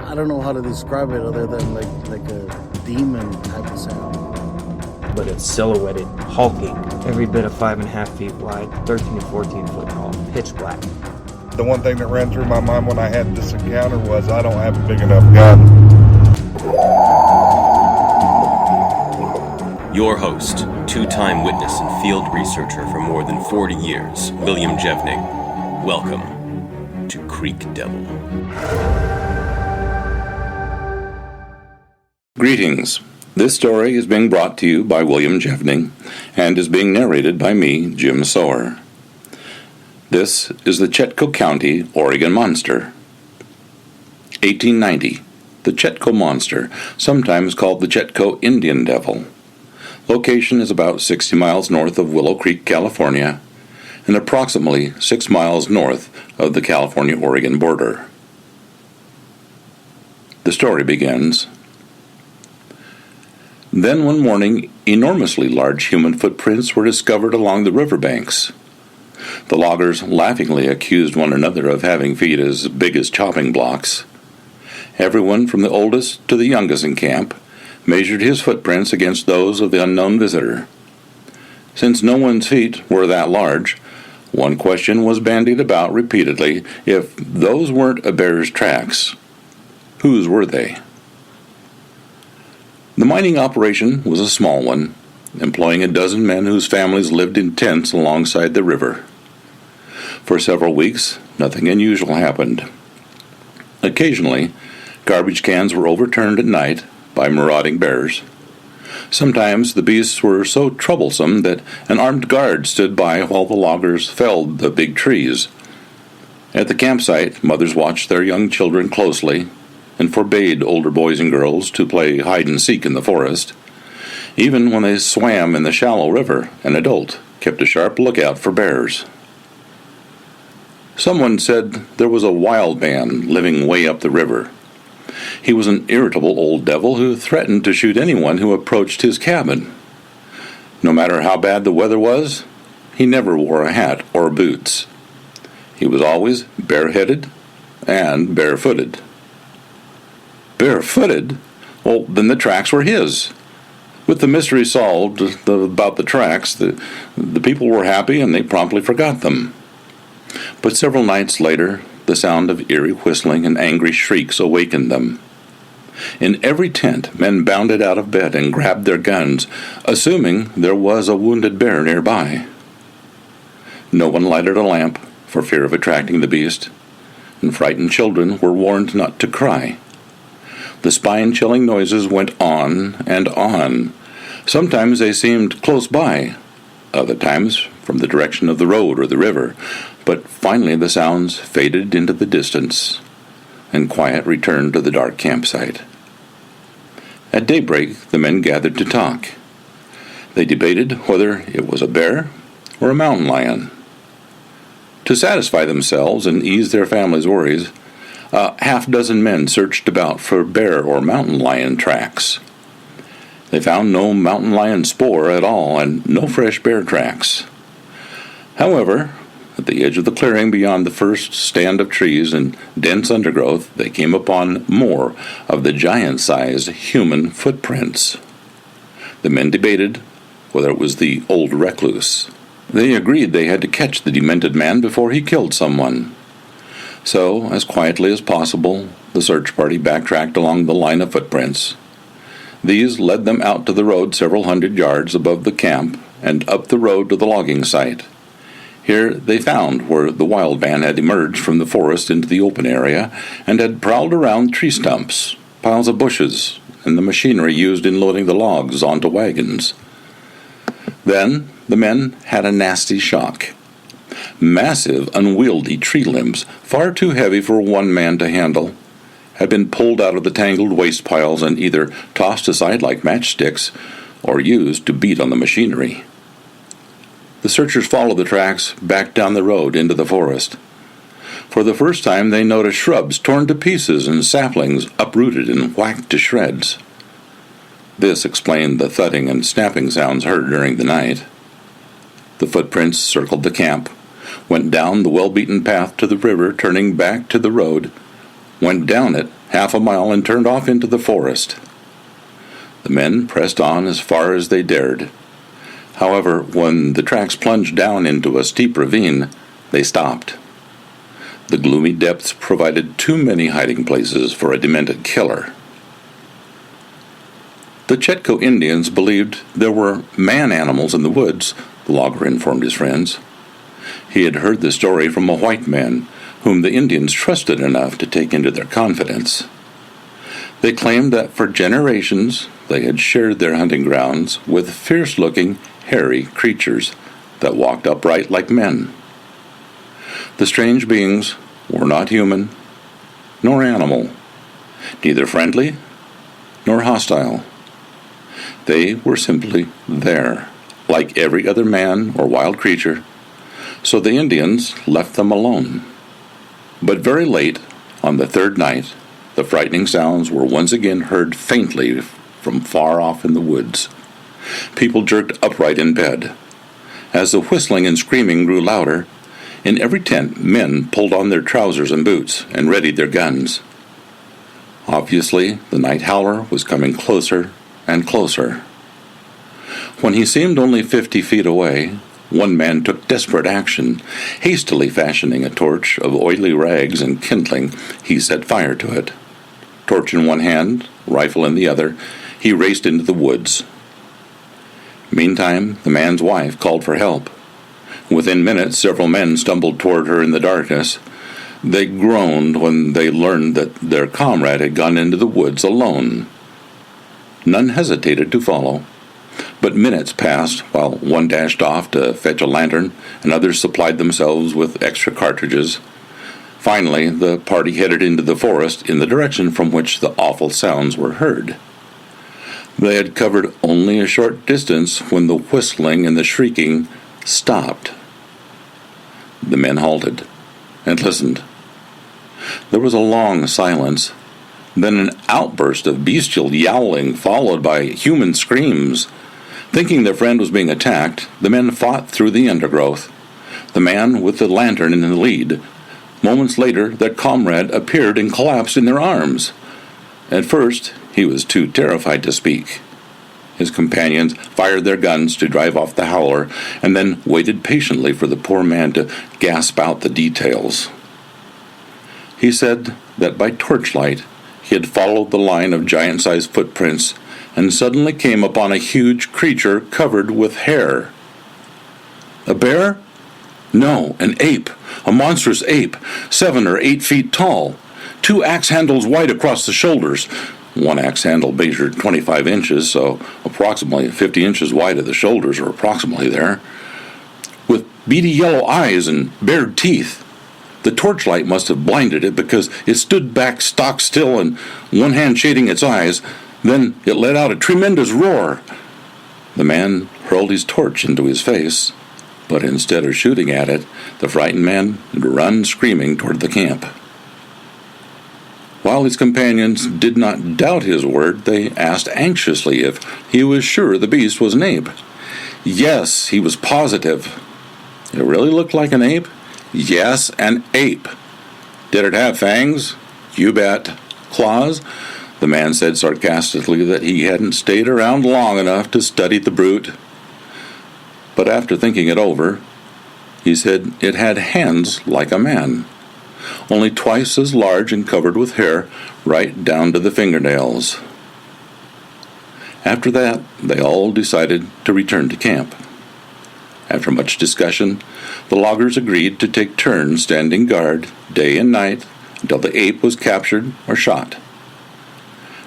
I don't know how to describe it other than like a demon type of sound. But it's silhouetted, hulking, every bit of 5.5 feet wide, 13 to 14 foot tall, pitch black. The one thing that ran through my mind when I had this encounter was I don't have a big enough gun. Your host, two-time witness and field researcher for more than 40 years, William Jevning. Welcome to Creek Devil. Greetings. This story is being brought to you by William Jevning and is being narrated by me, Jim Sower. This is the Chetco County, Oregon Monster. 1890. The Chetco Monster, sometimes called the Chetco Indian Devil. Location is about 60 miles north of Willow Creek, California, and approximately 6 miles north of the California-Oregon border. The story begins. Then one morning, enormously large human footprints were discovered along the riverbanks. The loggers laughingly accused one another of having feet as big as chopping blocks. Everyone from the oldest to the youngest in camp measured his footprints against those of the unknown visitor. Since no one's feet were that large, one question was bandied about repeatedly: if those weren't a bear's tracks, whose were they? The mining operation was a small one, employing a dozen men whose families lived in tents alongside the river. For several weeks, nothing unusual happened. Occasionally, garbage cans were overturned at night by marauding bears. Sometimes the beasts were so troublesome that an armed guard stood by while the loggers felled the big trees. At the campsite, mothers watched their young children closely and forbade older boys and girls to play hide-and-seek in the forest. Even when they swam in the shallow river, an adult kept a sharp lookout for bears. Someone said there was a wild man living way up the river. He was an irritable old devil who threatened to shoot anyone who approached his cabin. No matter how bad the weather was, he never wore a hat or boots. He was always bareheaded and barefooted. Barefooted? Well, then the tracks were his. With the mystery solved about the tracks, the people were happy and they promptly forgot them. But several nights later, the sound of eerie whistling and angry shrieks awakened them. In every tent, men bounded out of bed and grabbed their guns, assuming there was a wounded bear nearby. No one lighted a lamp for fear of attracting the beast, and frightened children were warned not to cry. The spine-chilling noises went on and on. Sometimes they seemed close by, other times from the direction of the road or the river, but finally the sounds faded into the distance, and quiet returned to the dark campsite. At daybreak, the men gathered to talk. They debated whether it was a bear or a mountain lion. To satisfy themselves and ease their families' worries, a half-dozen men searched about for bear or mountain lion tracks. They found no mountain lion spoor at all and no fresh bear tracks. However, at the edge of the clearing beyond the first stand of trees and dense undergrowth, they came upon more of the giant-sized human footprints. The men debated whether it was the old recluse. They agreed they had to catch the demented man before he killed someone. So, as quietly as possible, the search party backtracked along the line of footprints. These led them out to the road several hundred yards above the camp and up the road to the logging site. Here they found where the wild man had emerged from the forest into the open area and had prowled around tree stumps, piles of bushes, and the machinery used in loading the logs onto wagons. Then the men had a nasty shock. Massive, unwieldy tree limbs, far too heavy for one man to handle, had been pulled out of the tangled waste piles and either tossed aside like matchsticks or used to beat on the machinery. The searchers followed the tracks back down the road into the forest. For the first time they noticed shrubs torn to pieces and saplings uprooted and whacked to shreds. This explained the thudding and snapping sounds heard during the night. The footprints circled the camp, went down the well-beaten path to the river, turning back to the road, went down it half a mile, and turned off into the forest. The men pressed on as far as they dared. However, when the tracks plunged down into a steep ravine, they stopped. The gloomy depths provided too many hiding places for a demented killer. The Chetco Indians believed there were man-animals in the woods, the logger informed his friends. He had heard the story from a white man, whom the Indians trusted enough to take into their confidence. They claimed that for generations they had shared their hunting grounds with fierce-looking, hairy creatures that walked upright like men. The strange beings were not human, nor animal, neither friendly nor hostile. They were simply there, like every other man or wild creature, so the Indians left them alone. But very late, on the third night, the frightening sounds were once again heard faintly from far off in the woods. People jerked upright in bed. As the whistling and screaming grew louder, in every tent men pulled on their trousers and boots and readied their guns. Obviously, the night howler was coming closer and closer. When he seemed only 50 feet away, one man took desperate action. Hastily fashioning a torch of oily rags and kindling, he set fire to it. Torch in one hand, rifle in the other, he raced into the woods. Meantime, the man's wife called for help. Within minutes, several men stumbled toward her in the darkness. They groaned when they learned that their comrade had gone into the woods alone. None hesitated to follow, but minutes passed while one dashed off to fetch a lantern and others supplied themselves with extra cartridges. Finally, the party headed into the forest in the direction from which the awful sounds were heard. They had covered only a short distance when the whistling and the shrieking stopped. The men halted and listened. There was a long silence, then an outburst of bestial yowling followed by human screams. Thinking their friend was being attacked, the men fought through the undergrowth, the man with the lantern in the lead. Moments later, their comrade appeared and collapsed in their arms. At first, he was too terrified to speak. His companions fired their guns to drive off the howler, and then waited patiently for the poor man to gasp out the details. He said that by torchlight he had followed the line of giant-sized footprints and suddenly came upon a huge creature covered with hair. A bear? No, an ape, a monstrous ape, 7 or 8 feet tall, 2 axe handles wide across the shoulders. One axe handle measured 25 inches, so approximately 50 inches wide at the shoulders, or approximately there, with beady yellow eyes and bared teeth. The torchlight must have blinded it because it stood back stock still and one hand shading its eyes. Then it let out a tremendous roar. The man hurled his torch into his face, but instead of shooting at it, the frightened man had run screaming toward the camp. While his companions did not doubt his word, they asked anxiously if he was sure the beast was an ape. Yes, he was positive. It really looked like an ape? Yes, an ape. Did it have fangs? You bet. Claws? The man said sarcastically that he hadn't stayed around long enough to study the brute. But after thinking it over, he said it had hands like a man, only twice as large and covered with hair right down to the fingernails. After that, they all decided to return to camp. After much discussion, the loggers agreed to take turns standing guard day and night until the ape was captured or shot.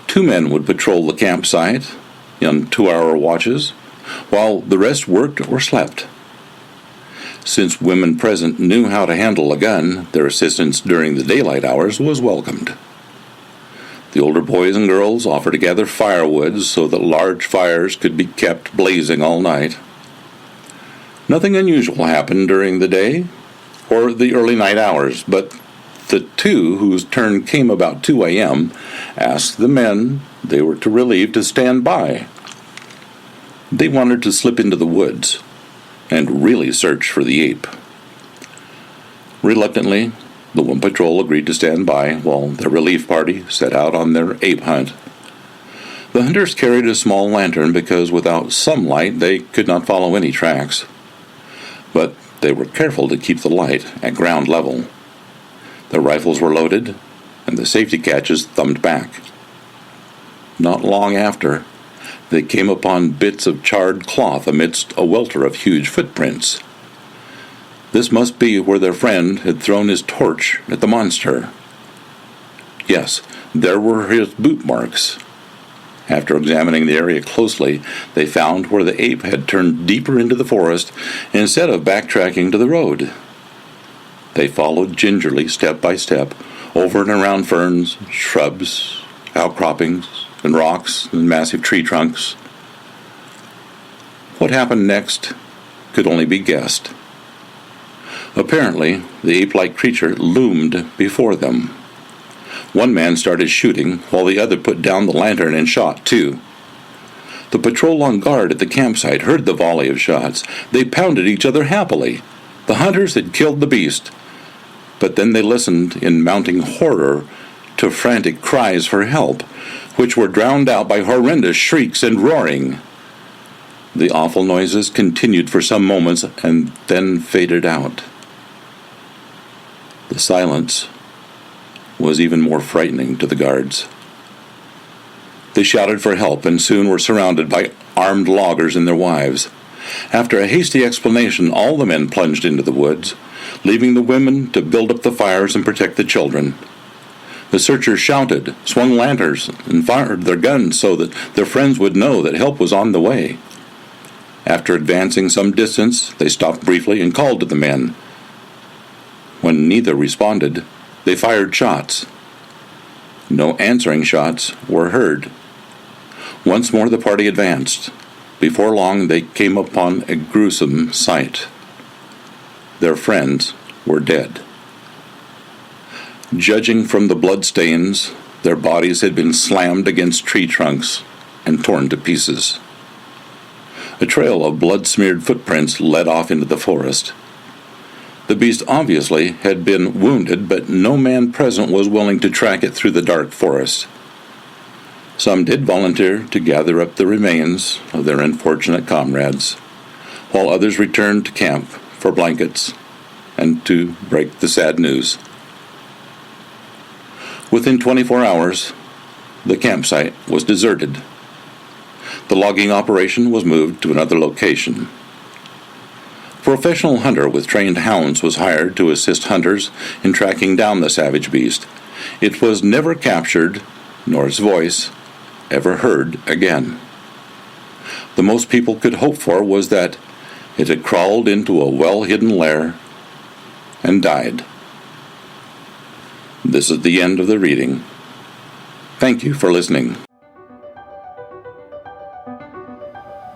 2 men would patrol the campsite on 2-hour watches, while the rest worked or slept. Since women present knew how to handle a gun, their assistance during the daylight hours was welcomed. The older boys and girls offered to gather firewood so that large fires could be kept blazing all night. Nothing unusual happened during the day or the early night hours, but the 2 whose turn came about 2 a.m. asked the men they were to relieve to stand by. They wanted to slip into the woods and really search for the ape. Reluctantly, The one patrol agreed to stand by while their relief party set out on their ape hunt. The hunters carried a small lantern because without some light they could not follow any tracks. But they were careful to keep the light at ground level. Their rifles were loaded and the safety catches thumbed back. Not long after, they came upon bits of charred cloth amidst a welter of huge footprints. This must be where their friend had thrown his torch at the monster. Yes, there were his boot marks. After examining the area closely, they found where the ape had turned deeper into the forest instead of backtracking to the road. They followed gingerly, step by step, over and around ferns, shrubs, outcroppings, and rocks and massive tree trunks. What happened next could only be guessed. Apparently, the ape-like creature loomed before them. One man started shooting, while the other put down the lantern and shot, too. The patrol on guard at the campsite heard the volley of shots. They pounded each other happily. The hunters had killed the beast. But then they listened in mounting horror to frantic cries for help, which were drowned out by horrendous shrieks and roaring. The awful noises continued for some moments and then faded out. The silence was even more frightening to the guards. They shouted for help and soon were surrounded by armed loggers and their wives. After a hasty explanation, all the men plunged into the woods, leaving the women to build up the fires and protect the children. The searchers shouted, swung lanterns, and fired their guns so that their friends would know that help was on the way. After advancing some distance, they stopped briefly and called to the men. When neither responded, they fired shots. No answering shots were heard. Once more the party advanced. Before long they came upon a gruesome sight. Their friends were dead. Judging from the bloodstains, their bodies had been slammed against tree trunks and torn to pieces. A trail of blood-smeared footprints led off into the forest. The beast obviously had been wounded, but no man present was willing to track it through the dark forest. Some did volunteer to gather up the remains of their unfortunate comrades, while others returned to camp for blankets and to break the sad news. Within 24 hours, the campsite was deserted. The logging operation was moved to another location. A professional hunter with trained hounds was hired to assist hunters in tracking down the savage beast. It was never captured, nor its voice ever heard again. The most people could hope for was that it had crawled into a well-hidden lair and died. This is the end of the reading. Thank you for listening.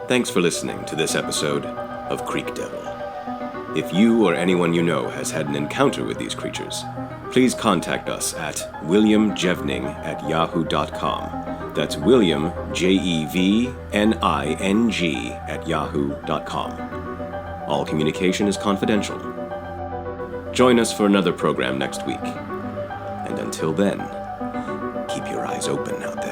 Thanks for listening to this episode of Creek Devil. If you or anyone you know has had an encounter with these creatures, please contact us at williamjevning@yahoo.com. That's William, Jevning, @yahoo.com. All communication is confidential. Join us for another program next week. And until then, keep your eyes open out there.